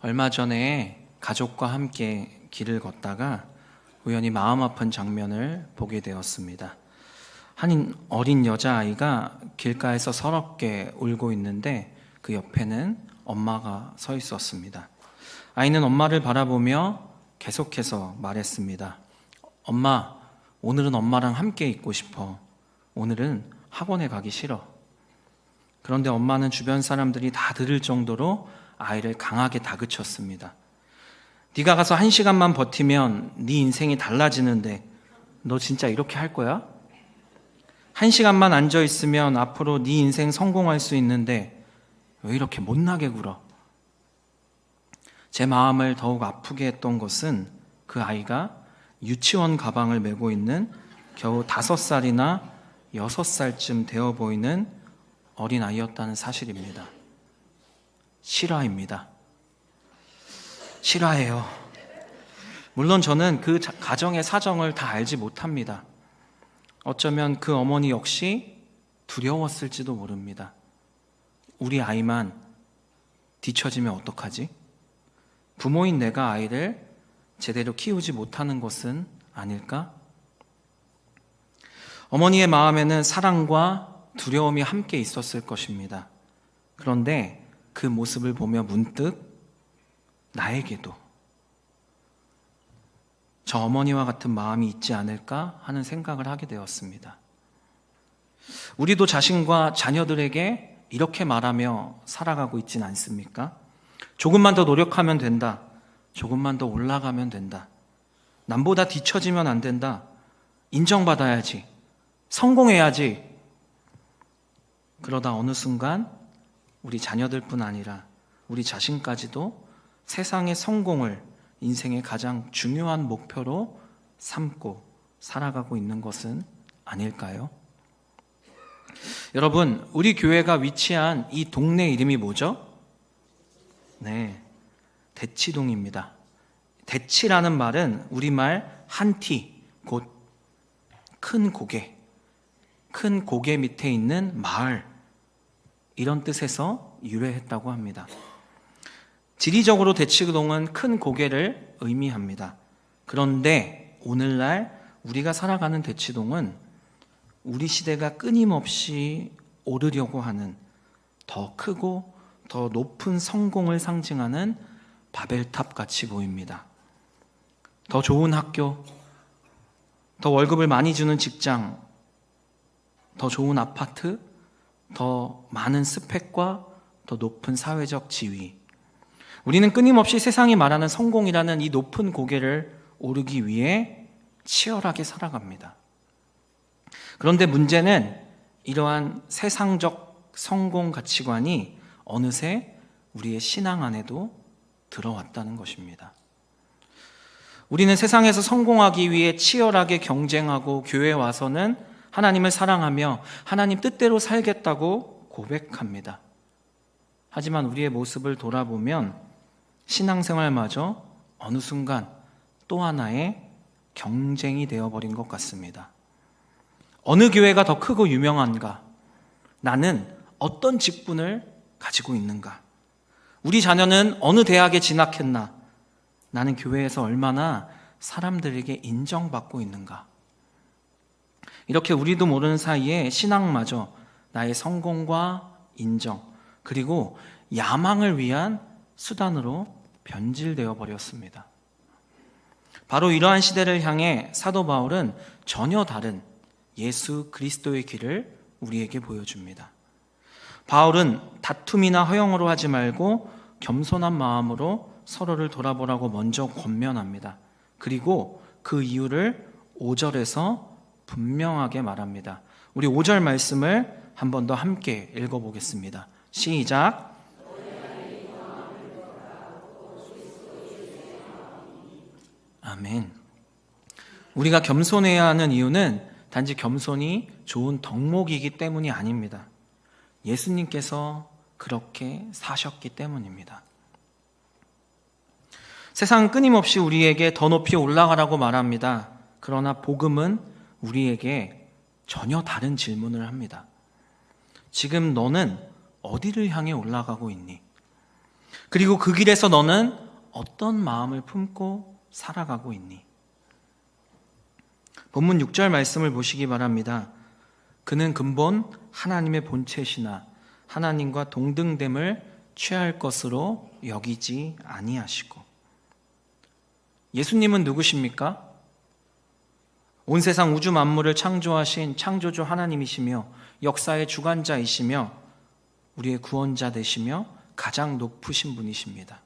얼마 전에 가족과 함께 길을 걷다가 우연히 마음 아픈 장면을 보게 되었습니다. 한 어린 여자아이가 길가에서 서럽게 울고 있는데 그 옆에는 엄마가 서 있었습니다. 아이는 엄마를 바라보며 계속해서 말했습니다. 엄마, 오늘은 엄마랑 함께 있고 싶어. 오늘은 학원에 가기 싫어. 그런데 엄마는 주변 사람들이 다 들을 정도로 아이를 강하게 다그쳤습니다. 네가 가서 1시간만 버티면 네 인생이 달라지는데 너 진짜 이렇게 할 거야? 1시간만 앉아있으면 앞으로 네 인생 성공할 수 있는데 왜 이렇게 못나게 굴어? 제 마음을 더욱 아프게 했던 것은 그 아이가 유치원 가방을 메고 있는 겨우 5살이나 6살쯤 되어 보이는 어린아이였다는 사실입니다. 실화입니다. 실화예요. 물론 저는 그 가정의 사정을 다 알지 못합니다. 어쩌면 그 어머니 역시 두려웠을지도 모릅니다. 우리 아이만 뒤처지면 어떡하지? 부모인 내가 아이를 제대로 키우지 못하는 것은 아닐까? 어머니의 마음에는 사랑과 두려움이 함께 있었을 것입니다. 그런데 그 모습을 보며 문득 나에게도 저 어머니와 같은 마음이 있지 않을까 하는 생각을 하게 되었습니다. 우리도 자신과 자녀들에게 이렇게 말하며 살아가고 있진 않습니까? 조금만 더 노력하면 된다. 조금만 더 올라가면 된다. 남보다 뒤처지면 안 된다. 인정받아야지. 성공해야지. 그러다 어느 순간 우리 자녀들뿐 아니라 우리 자신까지도 세상의 성공을 인생의 가장 중요한 목표로 삼고 살아가고 있는 것은 아닐까요? 여러분, 우리 교회가 위치한 이 동네 이름이 뭐죠? 네, 대치동입니다. 대치라는 말은 우리말 한티, 곧 큰 고개, 큰 고개 밑에 있는 마을, 이런 뜻에서 유래했다고 합니다. 지리적으로 대치동은 큰 고개를 의미합니다. 그런데 오늘날 우리가 살아가는 대치동은 우리 시대가 끊임없이 오르려고 하는 더 크고 더 높은 성공을 상징하는 바벨탑 같이 보입니다. 더 좋은 학교, 더 월급을 많이 주는 직장, 더 좋은 아파트, 더 많은 스펙과 더 높은 사회적 지위. 우리는 끊임없이 세상이 말하는 성공이라는 이 높은 고개를 오르기 위해 치열하게 살아갑니다. 그런데 문제는 이러한 세상적 성공 가치관이 어느새 우리의 신앙 안에도 들어왔다는 것입니다. 우리는 세상에서 성공하기 위해 치열하게 경쟁하고 교회에 와서는 하나님을 사랑하며 하나님 뜻대로 살겠다고 고백합니다. 하지만 우리의 모습을 돌아보면 신앙생활마저 어느 순간 또 하나의 경쟁이 되어버린 것 같습니다. 어느 교회가 더 크고 유명한가? 나는 어떤 직분을 가지고 있는가? 우리 자녀는 어느 대학에 진학했나? 나는 교회에서 얼마나 사람들에게 인정받고 있는가? 이렇게 우리도 모르는 사이에 신앙마저 나의 성공과 인정, 그리고 야망을 위한 수단으로 변질되어 버렸습니다. 바로 이러한 시대를 향해 사도 바울은 전혀 다른 예수 그리스도의 길을 우리에게 보여줍니다. 바울은 다툼이나 허영으로 하지 말고 겸손한 마음으로 서로를 돌아보라고 먼저 권면합니다. 그리고 그 이유를 5절에서 분명하게 말합니다. 우리 5절 말씀을 한 번 더 함께 읽어보겠습니다. 시작. 아멘. 우리가 겸손해야 하는 이유는 단지 겸손이 좋은 덕목이기 때문이 아닙니다. 예수님께서 그렇게 사셨기 때문입니다. 세상은 끊임없이 우리에게 더 높이 올라가라고 말합니다. 그러나 복음은 우리에게 전혀 다른 질문을 합니다. 지금 너는 어디를 향해 올라가고 있니? 그리고 그 길에서 너는 어떤 마음을 품고 살아가고 있니? 본문 6절 말씀을 보시기 바랍니다. 그는 근본 하나님의 본체시나 하나님과 동등됨을 취할 것으로 여기지 아니하시고. 예수님은 누구십니까? 온 세상 우주 만물을 창조하신 창조주 하나님이시며 역사의 주관자이시며 우리의 구원자 되시며 가장 높으신 분이십니다.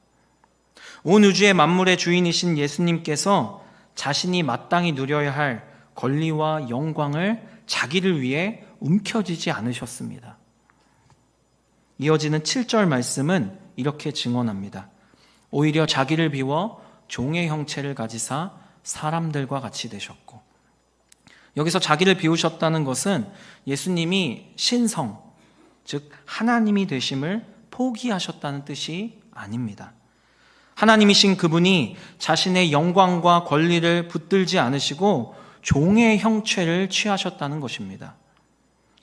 온 우주의 만물의 주인이신 예수님께서 자신이 마땅히 누려야 할 권리와 영광을 자기를 위해 움켜쥐지 않으셨습니다. 이어지는 7절 말씀은 이렇게 증언합니다. 오히려 자기를 비워 종의 형체를 가지사 사람들과 같이 되셨고. 여기서 자기를 비우셨다는 것은 예수님이 신성, 즉 하나님이 되심을 포기하셨다는 뜻이 아닙니다. 하나님이신 그분이 자신의 영광과 권리를 붙들지 않으시고 종의 형체를 취하셨다는 것입니다.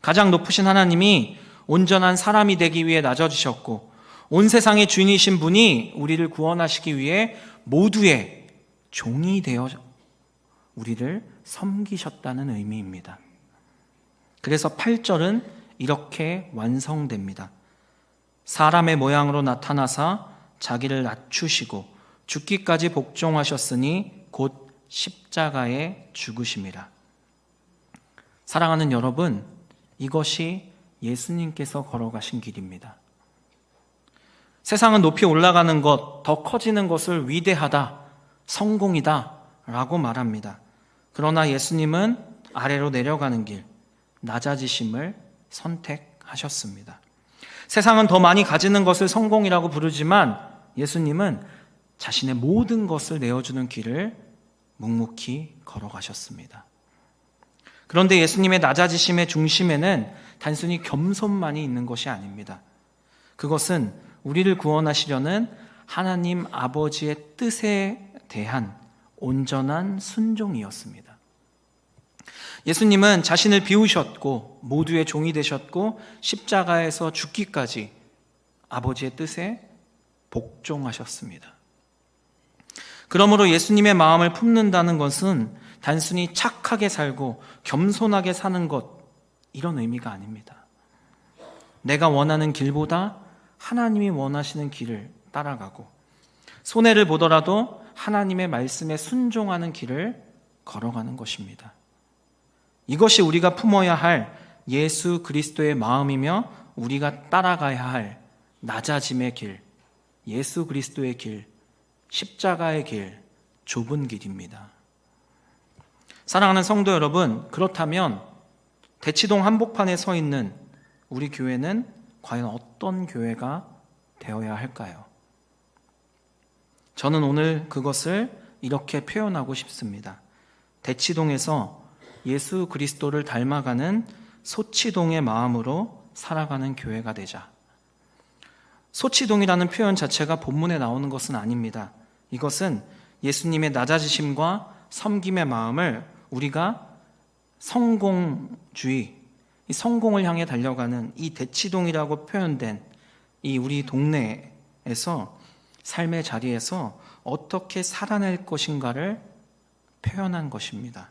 가장 높으신 하나님이 온전한 사람이 되기 위해 낮아지셨고 온 세상의 주인이신 분이 우리를 구원하시기 위해 모두의 종이 되어 우리를 섬기셨다는 의미입니다. 그래서 8절은 이렇게 완성됩니다. 사람의 모양으로 나타나사 자기를 낮추시고 죽기까지 복종하셨으니 곧 십자가에 죽으심이라. 사랑하는 여러분, 이것이 예수님께서 걸어가신 길입니다. 세상은 높이 올라가는 것, 더 커지는 것을 위대하다, 성공이다 라고 말합니다. 그러나 예수님은 아래로 내려가는 길, 낮아지심을 선택하셨습니다. 세상은 더 많이 가지는 것을 성공이라고 부르지만 예수님은 자신의 모든 것을 내어주는 길을 묵묵히 걸어가셨습니다. 그런데 예수님의 낮아지심의 중심에는 단순히 겸손만이 있는 것이 아닙니다. 그것은 우리를 구원하시려는 하나님 아버지의 뜻에 대한 온전한 순종이었습니다. 예수님은 자신을 비우셨고 모두의 종이 되셨고 십자가에서 죽기까지 아버지의 뜻에 복종하셨습니다. 그러므로 예수님의 마음을 품는다는 것은 단순히 착하게 살고 겸손하게 사는 것, 이런 의미가 아닙니다. 내가 원하는 길보다 하나님이 원하시는 길을 따라가고 손해를 보더라도 하나님의 말씀에 순종하는 길을 걸어가는 것입니다. 이것이 우리가 품어야 할 예수 그리스도의 마음이며 우리가 따라가야 할 낮아짐의 길, 예수 그리스도의 길, 십자가의 길, 좁은 길입니다. 사랑하는 성도 여러분, 그렇다면 대치동 한복판에 서 있는 우리 교회는 과연 어떤 교회가 되어야 할까요? 저는 오늘 그것을 이렇게 표현하고 싶습니다. 대치동에서 예수 그리스도를 닮아가는 소치동의 마음으로 살아가는 교회가 되자. 소치동이라는 표현 자체가 본문에 나오는 것은 아닙니다. 이것은 예수님의 낮아지심과 섬김의 마음을 우리가 성공주의, 이 성공을 향해 달려가는 이 대치동이라고 표현된 이 우리 동네에서 삶의 자리에서 어떻게 살아낼 것인가를 표현한 것입니다.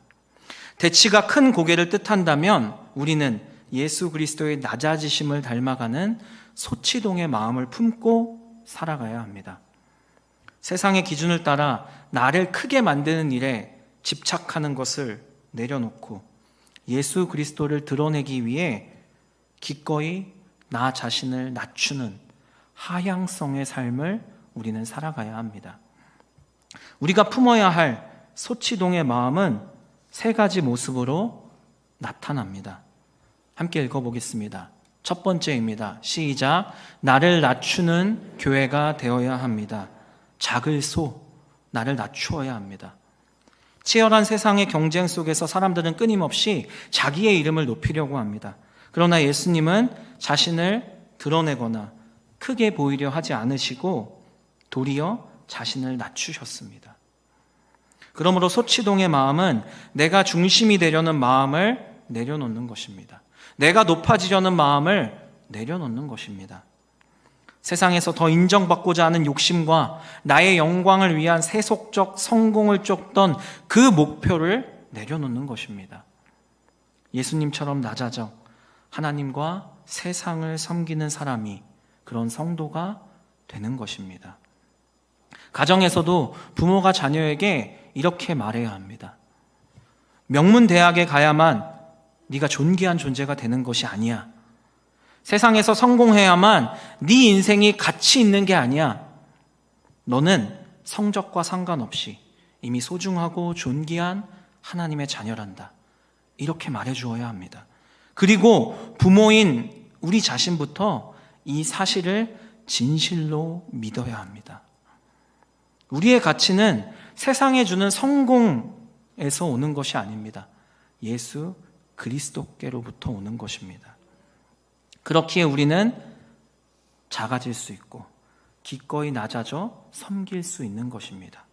대치가 큰 고개를 뜻한다면 우리는 예수 그리스도의 낮아지심을 닮아가는 소치동의 마음을 품고 살아가야 합니다. 세상의 기준을 따라 나를 크게 만드는 일에 집착하는 것을 내려놓고 예수 그리스도를 드러내기 위해 기꺼이 나 자신을 낮추는 하향성의 삶을 우리는 살아가야 합니다. 우리가 품어야 할 소치동의 마음은 세 가지 모습으로 나타납니다. 함께 읽어보겠습니다. 첫 번째입니다. 시작. 나를 낮추는 교회가 되어야 합니다. 작을 소, 나를 낮추어야 합니다. 치열한 세상의 경쟁 속에서 사람들은 끊임없이 자기의 이름을 높이려고 합니다. 그러나 예수님은 자신을 드러내거나 크게 보이려 하지 않으시고 도리어 자신을 낮추셨습니다. 그러므로 소치동의 마음은 내가 중심이 되려는 마음을 내려놓는 것입니다. 내가 높아지려는 마음을 내려놓는 것입니다. 세상에서 더 인정받고자 하는 욕심과 나의 영광을 위한 세속적 성공을 쫓던 그 목표를 내려놓는 것입니다. 예수님처럼 낮아져 하나님과 세상을 섬기는 사람이 그런 성도가 되는 것입니다. 가정에서도 부모가 자녀에게 이렇게 말해야 합니다. 명문대학에 가야만 네가 존귀한 존재가 되는 것이 아니야. 세상에서 성공해야만 네 인생이 가치 있는 게 아니야. 너는 성적과 상관없이 이미 소중하고 존귀한 하나님의 자녀란다. 이렇게 말해주어야 합니다. 그리고 부모인 우리 자신부터 이 사실을 진실로 믿어야 합니다. 우리의 가치는 세상에 주는 성공에서 오는 것이 아닙니다. 예수 그리스도께로부터 오는 것입니다. 그렇기에 우리는 작아질 수 있고 기꺼이 낮아져 섬길 수 있는 것입니다.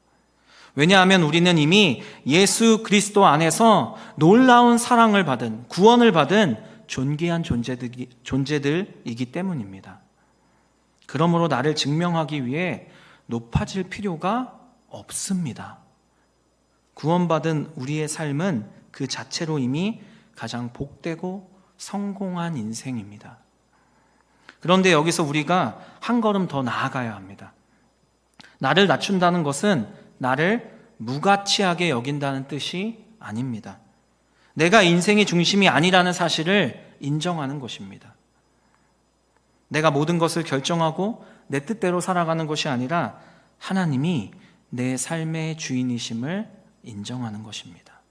왜냐하면 우리는 이미 예수 그리스도 안에서 놀라운 사랑을 받은, 구원을 받은 존귀한 존재들이기 때문입니다. 그러므로 나를 증명하기 위해 높아질 필요가 없습니다. 구원받은 우리의 삶은 그 자체로 이미 가장 복되고 성공한 인생입니다. 그런데 여기서 우리가 한 걸음 더 나아가야 합니다. 나를 낮춘다는 것은 나를 무가치하게 여긴다는 뜻이 아닙니다. 내가 인생의 중심이 아니라는 사실을 인정하는 것입니다. 내가 모든 것을 결정하고 내 뜻대로 살아가는 것이 아니라 하나님이 내 삶의 주인이심을 인정하는 것입니다.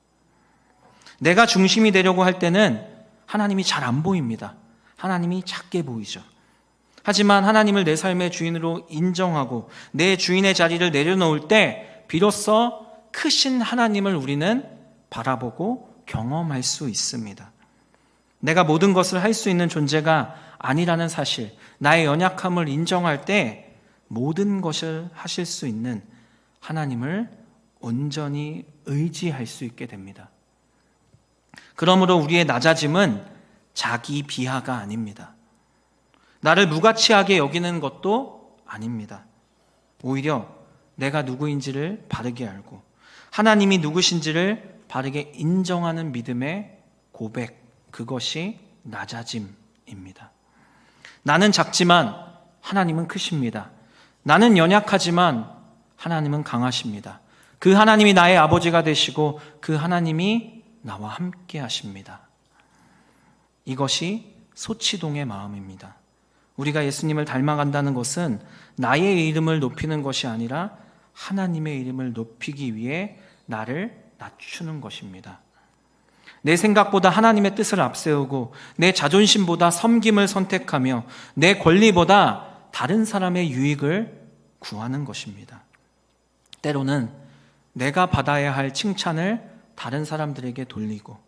내가 중심이 되려고 할 때는 하나님이 잘 안 보입니다. 하나님이 작게 보이죠. 하지만 하나님을 내 삶의 주인으로 인정하고 내 주인의 자리를 내려놓을 때 비로소 크신 하나님을 우리는 바라보고 경험할 수 있습니다. 내가 모든 것을 할 수 있는 존재가 아니라는 사실, 나의 연약함을 인정할 때 모든 것을 하실 수 있는 하나님을 온전히 의지할 수 있게 됩니다. 그러므로 우리의 낮아짐은 자기 비하가 아닙니다. 나를 무가치하게 여기는 것도 아닙니다. 오히려 내가 누구인지를 바르게 알고 하나님이 누구신지를 바르게 인정하는 믿음의 고백, 그것이 낮아짐입니다. 나는 작지만 하나님은 크십니다. 나는 연약하지만 하나님은 강하십니다. 그 하나님이 나의 아버지가 되시고 그 하나님이 나와 함께 하십니다. 이것이 소치동의 마음입니다. 우리가 예수님을 닮아간다는 것은 나의 이름을 높이는 것이 아니라 하나님의 이름을 높이기 위해 나를 낮추는 것입니다. 내 생각보다 하나님의 뜻을 앞세우고 내 자존심보다 섬김을 선택하며 내 권리보다 다른 사람의 유익을 구하는 것입니다. 때로는 내가 받아야 할 칭찬을 다른 사람들에게 돌리고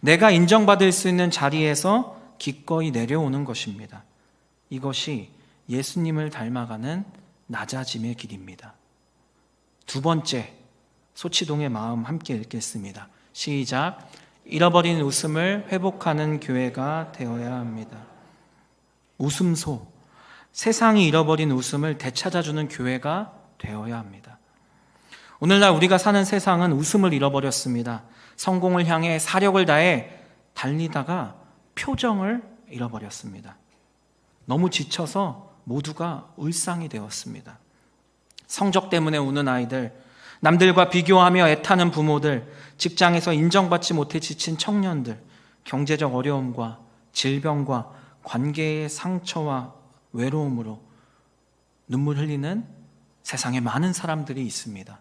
내가 인정받을 수 있는 자리에서 기꺼이 내려오는 것입니다. 이것이 예수님을 닮아가는 낮아짐의 길입니다. 두 번째, 소치동의 마음 함께 읽겠습니다. 시작. 잃어버린 웃음을 회복하는 교회가 되어야 합니다. 웃음소, 세상이 잃어버린 웃음을 되찾아주는 교회가 되어야 합니다. 오늘날 우리가 사는 세상은 웃음을 잃어버렸습니다. 성공을 향해 사력을 다해 달리다가 표정을 잃어버렸습니다. 너무 지쳐서 모두가 울상이 되었습니다. 성적 때문에 우는 아이들, 남들과 비교하며 애타는 부모들, 직장에서 인정받지 못해 지친 청년들, 경제적 어려움과 질병과 관계의 상처와 외로움으로 눈물 흘리는 세상에 많은 사람들이 있습니다.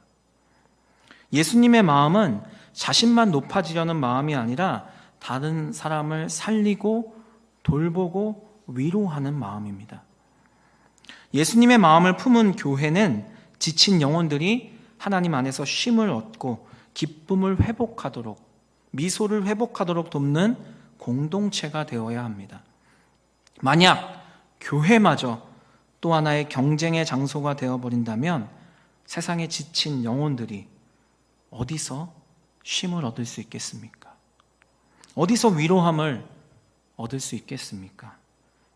예수님의 마음은 자신만 높아지려는 마음이 아니라 다른 사람을 살리고 돌보고 위로하는 마음입니다. 예수님의 마음을 품은 교회는 지친 영혼들이 하나님 안에서 쉼을 얻고 기쁨을 회복하도록, 미소를 회복하도록 돕는 공동체가 되어야 합니다. 만약 교회마저 또 하나의 경쟁의 장소가 되어버린다면 세상에 지친 영혼들이 어디서 쉼을 얻을 수 있겠습니까? 어디서 위로함을 얻을 수 있겠습니까?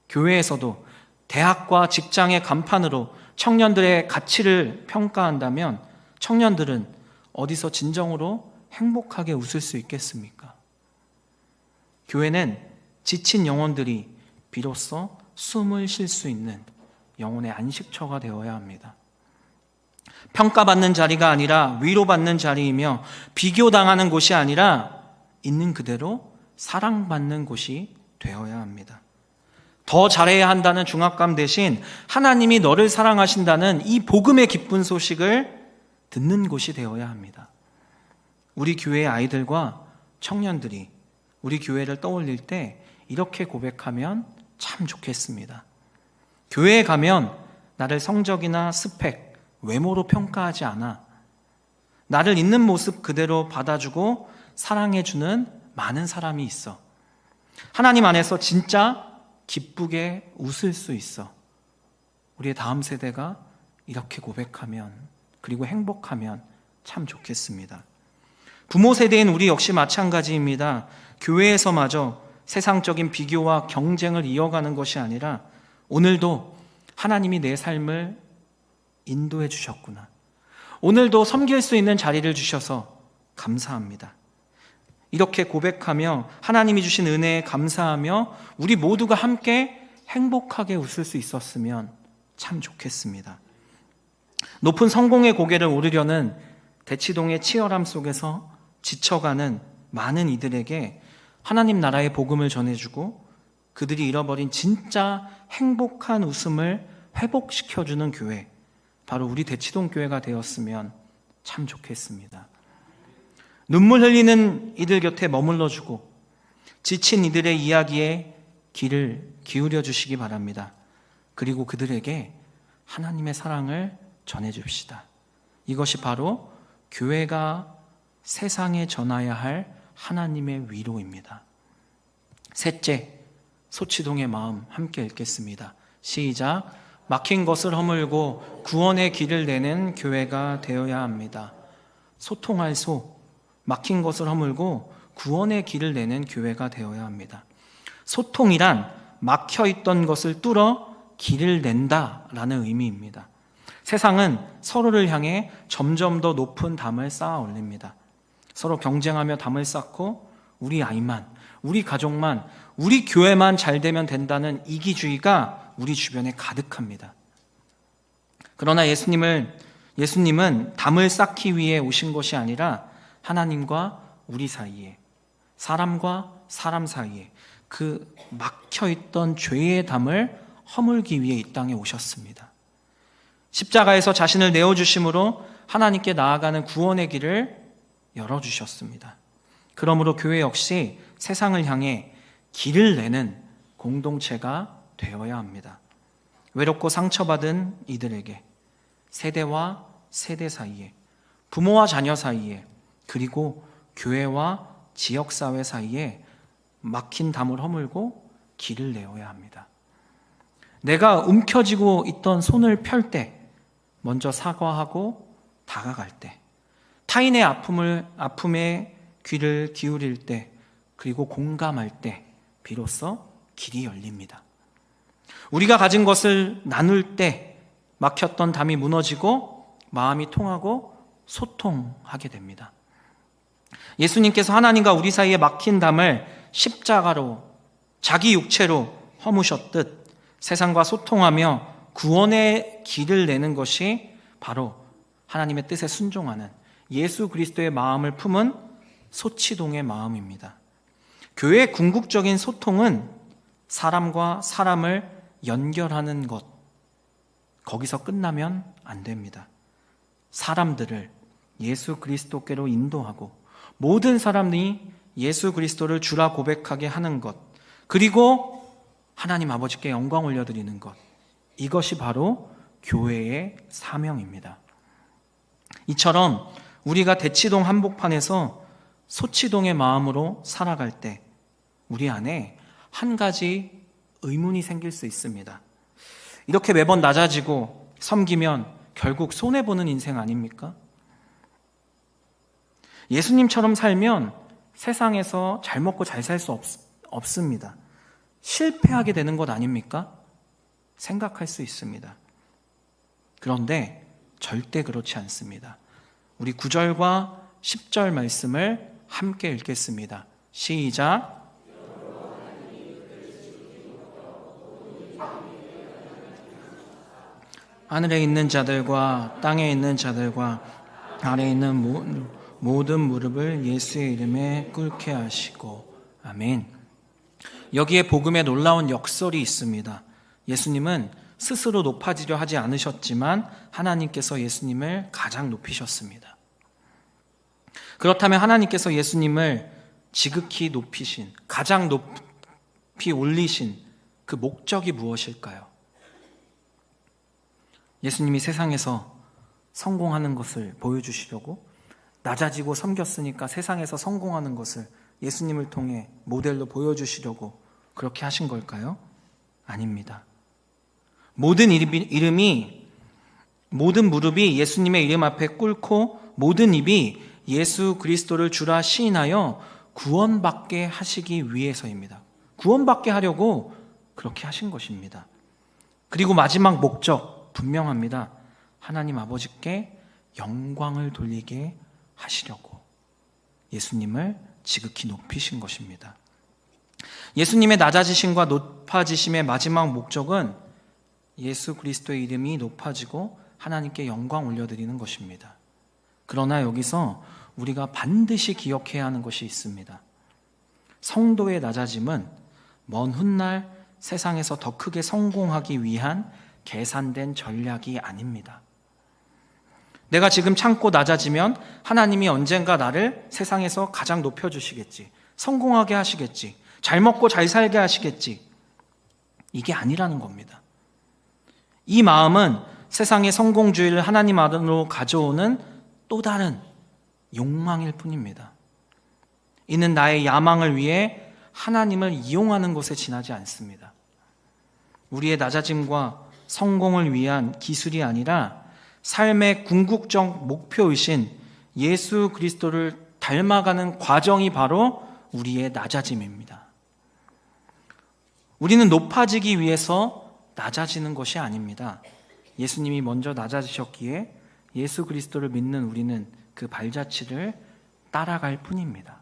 교회에서도 대학과 직장의 간판으로 청년들의 가치를 평가한다면 청년들은 어디서 진정으로 행복하게 웃을 수 있겠습니까? 교회는 지친 영혼들이 비로소 숨을 쉴 수 있는 영혼의 안식처가 되어야 합니다. 평가받는 자리가 아니라 위로받는 자리이며 비교당하는 곳이 아니라 있는 그대로 사랑받는 곳이 되어야 합니다. 더 잘해야 한다는 중압감 대신 하나님이 너를 사랑하신다는 이 복음의 기쁜 소식을 듣는 곳이 되어야 합니다. 우리 교회의 아이들과 청년들이 우리 교회를 떠올릴 때 이렇게 고백하면 참 좋겠습니다. 교회에 가면 나를 성적이나 스펙, 외모로 평가하지 않아. 나를 있는 모습 그대로 받아주고 사랑해주는 많은 사람이 있어. 하나님 안에서 진짜 기쁘게 웃을 수 있어. 우리의 다음 세대가 이렇게 고백하면, 그리고 행복하면 참 좋겠습니다. 부모 세대인 우리 역시 마찬가지입니다. 교회에서마저 세상적인 비교와 경쟁을 이어가는 것이 아니라 오늘도 하나님이 내 삶을 인도해 주셨구나. 오늘도 섬길 수 있는 자리를 주셔서 감사합니다. 이렇게 고백하며 하나님이 주신 은혜에 감사하며 우리 모두가 함께 행복하게 웃을 수 있었으면 참 좋겠습니다. 높은 성공의 고개를 오르려는 대치동의 치열함 속에서 지쳐가는 많은 이들에게 하나님 나라의 복음을 전해주고 그들이 잃어버린 진짜 행복한 웃음을 회복시켜주는 교회, 바로 우리 대치동 교회가 되었으면 참 좋겠습니다. 눈물 흘리는 이들 곁에 머물러주고 지친 이들의 이야기에 귀를 기울여 주시기 바랍니다. 그리고 그들에게 하나님의 사랑을 전해줍시다. 이것이 바로 교회가 세상에 전해야 할 하나님의 위로입니다. 셋째, 소치동의 마음 함께 읽겠습니다. 시작. 막힌 것을 허물고 구원의 길을 내는 교회가 되어야 합니다. 소통할 소, 막힌 것을 허물고 구원의 길을 내는 교회가 되어야 합니다. 소통이란 막혀있던 것을 뚫어 길을 낸다라는 의미입니다. 세상은 서로를 향해 점점 더 높은 담을 쌓아 올립니다. 서로 경쟁하며 담을 쌓고 우리 아이만, 우리 가족만, 우리 교회만 잘 되면 된다는 이기주의가 우리 주변에 가득합니다. 그러나 예수님은 담을 쌓기 위해 오신 것이 아니라 하나님과 우리 사이에, 사람과 사람 사이에 그 막혀있던 죄의 담을 허물기 위해 이 땅에 오셨습니다. 십자가에서 자신을 내어주심으로 하나님께 나아가는 구원의 길을 열어주셨습니다. 그러므로 교회 역시 세상을 향해 길을 내는 공동체가 되어야 합니다. 외롭고 상처받은 이들에게, 세대와 세대 사이에, 부모와 자녀 사이에, 그리고 교회와 지역사회 사이에 막힌 담을 허물고 길을 내어야 합니다. 내가 움켜쥐고 있던 손을 펼 때, 먼저 사과하고 다가갈 때, 타인의 아픔에 귀를 기울일 때, 그리고 공감할 때 비로소 길이 열립니다. 우리가 가진 것을 나눌 때 막혔던 담이 무너지고 마음이 통하고 소통하게 됩니다. 예수님께서 하나님과 우리 사이에 막힌 담을 십자가로, 자기 육체로 허무셨듯 세상과 소통하며 구원의 길을 내는 것이 바로 하나님의 뜻에 순종하는 예수 그리스도의 마음을 품은 소치동의 마음입니다. 교회의 궁극적인 소통은 사람과 사람을 연결하는 것, 거기서 끝나면 안 됩니다. 사람들을 예수 그리스도께로 인도하고 모든 사람이 예수 그리스도를 주라 고백하게 하는 것, 그리고 하나님 아버지께 영광 올려드리는 것, 이것이 바로 교회의 사명입니다. 이처럼 우리가 대치동 한복판에서 소치동의 마음으로 살아갈 때 우리 안에 한 가지 의문이 생길 수 있습니다. 이렇게 매번 낮아지고 섬기면 결국 손해보는 인생 아닙니까? 예수님처럼 살면 세상에서 잘 먹고 잘 살 수 없습니다. 실패하게 되는 것 아닙니까? 생각할 수 있습니다. 그런데 절대 그렇지 않습니다. 우리 9절과 10절 말씀을 함께 읽겠습니다. 시작. 하늘에 있는 자들과 땅에 있는 자들과 아래에 있는 모든 무릎을 예수의 이름에 꿇게 하시고. 아멘. 여기에 복음의 놀라운 역설이 있습니다. 예수님은 스스로 높아지려 하지 않으셨지만 하나님께서 예수님을 가장 높이셨습니다. 그렇다면 하나님께서 예수님을 지극히 높이신, 가장 높이 올리신 그 목적이 무엇일까요? 예수님이 세상에서 성공하는 것을 보여주시려고, 낮아지고 섬겼으니까 세상에서 성공하는 것을 예수님을 통해 모델로 보여주시려고 그렇게 하신 걸까요? 아닙니다. 모든 무릎이 예수님의 이름 앞에 꿇고 모든 입이 예수 그리스도를 주라 시인하여 구원받게 하시기 위해서입니다. 구원받게 하려고 그렇게 하신 것입니다. 그리고 마지막 목적 분명합니다. 하나님 아버지께 영광을 돌리게 하시려고 예수님을 지극히 높이신 것입니다. 예수님의 낮아지심과 높아지심의 마지막 목적은 예수 그리스도의 이름이 높아지고 하나님께 영광 올려드리는 것입니다. 그러나 여기서 우리가 반드시 기억해야 하는 것이 있습니다. 성도의 낮아짐은 먼 훗날 세상에서 더 크게 성공하기 위한 계산된 전략이 아닙니다. 내가 지금 참고 낮아지면 하나님이 언젠가 나를 세상에서 가장 높여주시겠지, 성공하게 하시겠지, 잘 먹고 잘 살게 하시겠지, 이게 아니라는 겁니다. 이 마음은 세상의 성공주의를 하나님 안으로 가져오는 또 다른 욕망일 뿐입니다. 이는 나의 야망을 위해 하나님을 이용하는 것에 지나지 않습니다. 우리의 낮아짐과 성공을 위한 기술이 아니라 삶의 궁극적 목표이신 예수 그리스도를 닮아가는 과정이 바로 우리의 낮아짐입니다. 우리는 높아지기 위해서 낮아지는 것이 아닙니다. 예수님이 먼저 낮아지셨기에 예수 그리스도를 믿는 우리는 그 발자취를 따라갈 뿐입니다.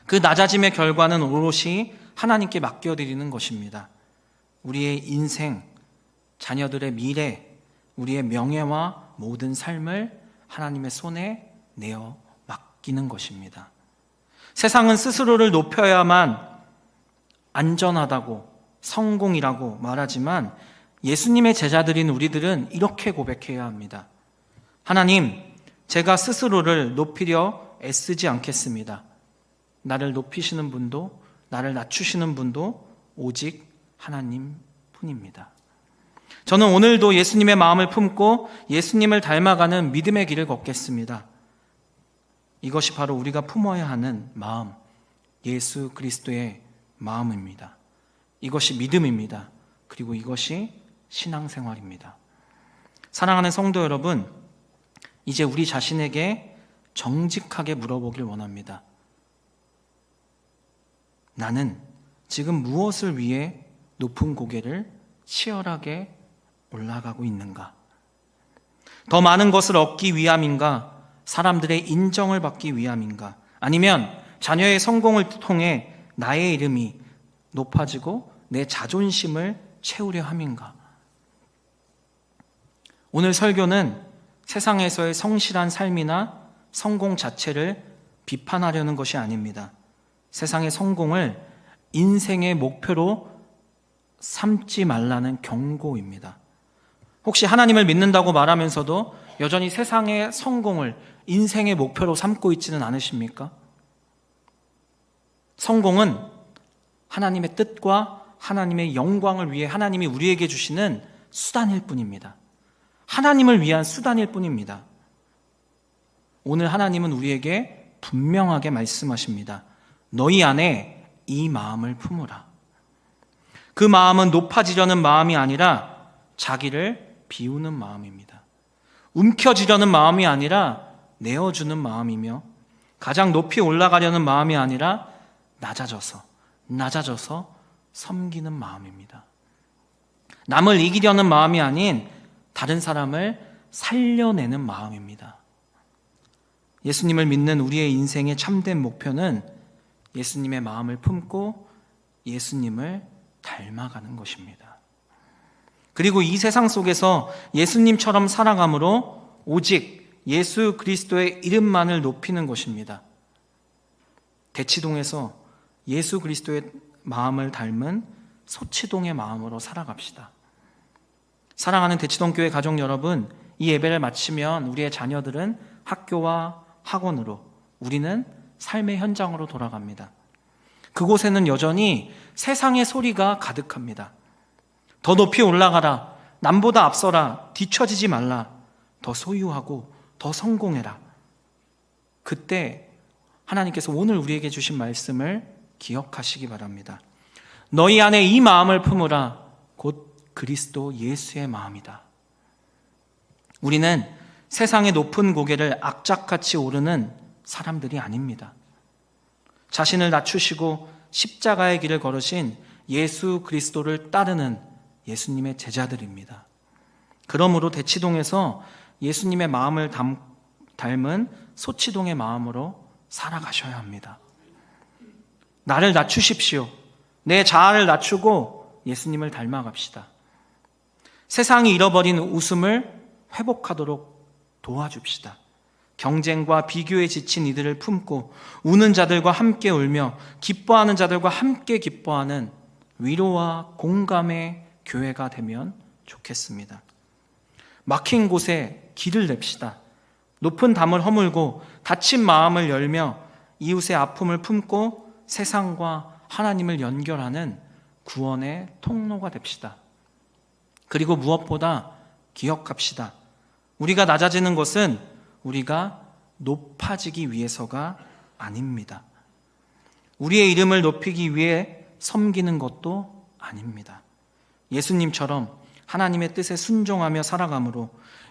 그 낮아짐의 결과는 오롯이 하나님께 맡겨드리는 것입니다. 우리의 인생, 자녀들의 미래, 우리의 명예와 모든 삶을 하나님의 손에 내어 맡기는 것입니다. 세상은 스스로를 높여야만 안전하다고, 성공이라고 말하지만 예수님의 제자들인 우리들은 이렇게 고백해야 합니다. 하나님, 제가 스스로를 높이려 애쓰지 않겠습니다. 나를 높이시는 분도, 나를 낮추시는 분도 오직 하나님 뿐입니다. 저는 오늘도 예수님의 마음을 품고 예수님을 닮아가는 믿음의 길을 걷겠습니다. 이것이 바로 우리가 품어야 하는 마음, 예수 그리스도의 마음입니다. 이것이 믿음입니다. 그리고 이것이 신앙생활입니다. 사랑하는 성도 여러분, 이제 우리 자신에게 정직하게 물어보길 원합니다. 나는 지금 무엇을 위해 높은 고개를 치열하게 올라가고 있는가? 더 많은 것을 얻기 위함인가? 사람들의 인정을 받기 위함인가? 아니면 자녀의 성공을 통해 나의 이름이 높아지고 내 자존심을 채우려 함인가? 오늘 설교는 세상에서의 성실한 삶이나 성공 자체를 비판하려는 것이 아닙니다. 세상의 성공을 인생의 목표로 삼지 말라는 경고입니다. 혹시 하나님을 믿는다고 말하면서도 여전히 세상의 성공을 인생의 목표로 삼고 있지는 않으십니까? 성공은 하나님의 뜻과 하나님의 영광을 위해 하나님이 우리에게 주시는 수단일 뿐입니다. 하나님을 위한 수단일 뿐입니다. 오늘 하나님은 우리에게 분명하게 말씀하십니다. 너희 안에 이 마음을 품으라. 그 마음은 높아지려는 마음이 아니라 자기를 비우는 마음입니다. 움켜쥐려는 마음이 아니라 내어주는 마음이며, 가장 높이 올라가려는 마음이 아니라 낮아져서 섬기는 마음입니다. 남을 이기려는 마음이 아닌 다른 사람을 살려내는 마음입니다. 예수님을 믿는 우리의 인생의 참된 목표는 예수님의 마음을 품고 예수님을 닮아가는 것입니다. 그리고 이 세상 속에서 예수님처럼 살아감으로 오직 예수 그리스도의 이름만을 높이는 것입니다. 대치동에서 예수 그리스도의 마음을 닮은 소치동의 마음으로 살아갑시다. 사랑하는 대치동교회 가족 여러분, 이 예배를 마치면 우리의 자녀들은 학교와 학원으로, 우리는 삶의 현장으로 돌아갑니다. 그곳에는 여전히 세상의 소리가 가득합니다. 더 높이 올라가라, 남보다 앞서라, 뒤처지지 말라, 더 소유하고 더 성공해라. 그때 하나님께서 오늘 우리에게 주신 말씀을 기억하시기 바랍니다. 너희 안에 이 마음을 품으라, 곧 그리스도 예수의 마음이다. 우리는 세상의 높은 고개를 악착같이 오르는 사람들이 아닙니다. 자신을 낮추시고 십자가의 길을 걸으신 예수 그리스도를 따르는 예수님의 제자들입니다. 그러므로 대치동에서 예수님의 마음을 닮은 소치동의 마음으로 살아가셔야 합니다. 나를 낮추십시오. 내 자아를 낮추고 예수님을 닮아갑시다. 세상이 잃어버린 웃음을 회복하도록 도와줍시다. 경쟁과 비교에 지친 이들을 품고 우는 자들과 함께 울며 기뻐하는 자들과 함께 기뻐하는 위로와 공감의 교회가 되면 좋겠습니다. 막힌 곳에 길을 냅시다. 높은 담을 허물고 닫힌 마음을 열며 이웃의 아픔을 품고 세상과 하나님을 연결하는 구원의 통로가 됩시다. 그리고 무엇보다 기억합시다. 우리가 낮아지는 것은 우리가 높아지기 위해서가 아닙니다. 우리의 이름을 높이기 위해 섬기는 것도 아닙니다. 예수님처럼 하나님의 뜻에 순종하며 살아감으로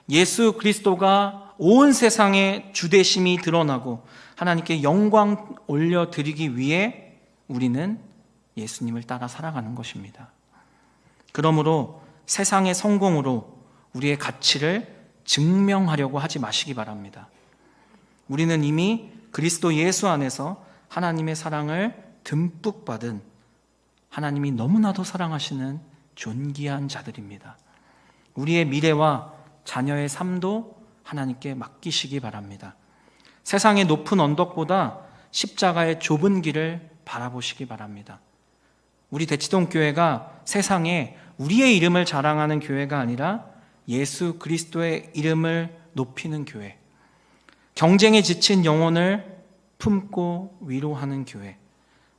예수 그리스도가 온 세상에 주되심이 드러나고 하나님께 영광 올려드리기 위해 우리는 예수님을 따라 살아가는 것입니다. 그러므로 세상의 성공으로 우리의 가치를 증명하려고 하지 마시기 바랍니다. 우리는 이미 그리스도 예수 안에서 하나님의 사랑을 듬뿍 받은, 하나님이 너무나도 사랑하시는 존귀한 자들입니다. 우리의 미래와 자녀의 삶도 하나님께 맡기시기 바랍니다. 세상의 높은 언덕보다 십자가의 좁은 길을 바라보시기 바랍니다. 우리 대치동 교회가 세상에 우리의 이름을 자랑하는 교회가 아니라 예수 그리스도의 이름을 높이는 교회, 경쟁에 지친 영혼을 품고 위로하는 교회,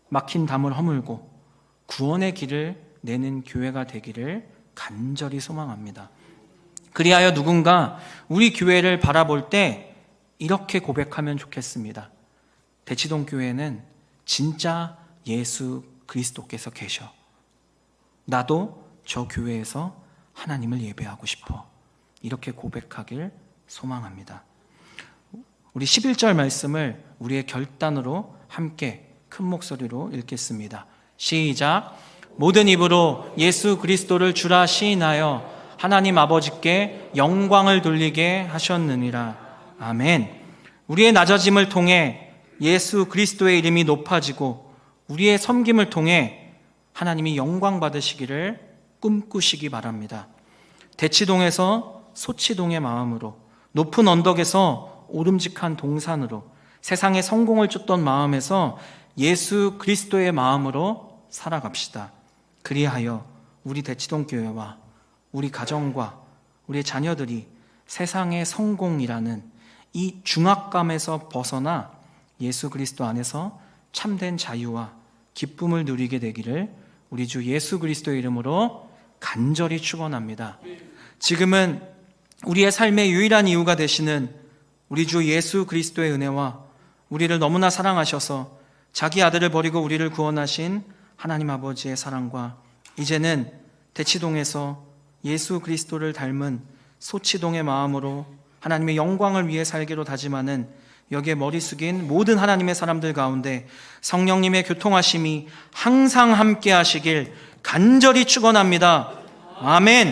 막힌 담을 허물고 구원의 길을 내는 교회가 되기를 간절히 소망합니다. 그리하여 누군가 우리 교회를 바라볼 때 이렇게 고백하면 좋겠습니다. 대치동 교회는 진짜 예수 그리스도께서 계셔. 나도 저 교회에서 하나님을 예배하고 싶어. 이렇게 고백하길 소망합니다. 우리 11절 말씀을 우리의 결단으로 함께 큰 목소리로 읽겠습니다. 시작. 모든 입으로 예수 그리스도를 주라 시인하여 하나님 아버지께 영광을 돌리게 하셨느니라. 아멘. 우리의 낮아짐을 통해 예수 그리스도의 이름이 높아지고 우리의 섬김을 통해 하나님이 영광 받으시기를 꿈꾸시기 바랍니다. 대치동에서 소치동의 마음으로, 높은 언덕에서 오름직한 동산으로, 세상의 성공을 쫓던 마음에서 예수 그리스도의 마음으로 살아갑시다. 그리하여 우리 대치동 교회와 우리 가정과 우리 자녀들이 세상의 성공이라는 이 중압감에서 벗어나 예수 그리스도 안에서 참된 자유와 기쁨을 누리게 되기를 우리 주 예수 그리스도의 이름으로 간절히 축원합니다. 지금은 우리의 삶의 유일한 이유가 되시는 우리 주 예수 그리스도의 은혜와 우리를 너무나 사랑하셔서 자기 아들을 버리고 우리를 구원하신 하나님 아버지의 사랑과 이제는 대치동에서 예수 그리스도를 닮은 소치동의 마음으로 하나님의 영광을 위해 살기로 다짐하는 여기에 머리 숙인 모든 하나님의 사람들 가운데 성령님의 교통하심이 항상 함께 하시길 간절히 축원합니다. 아멘.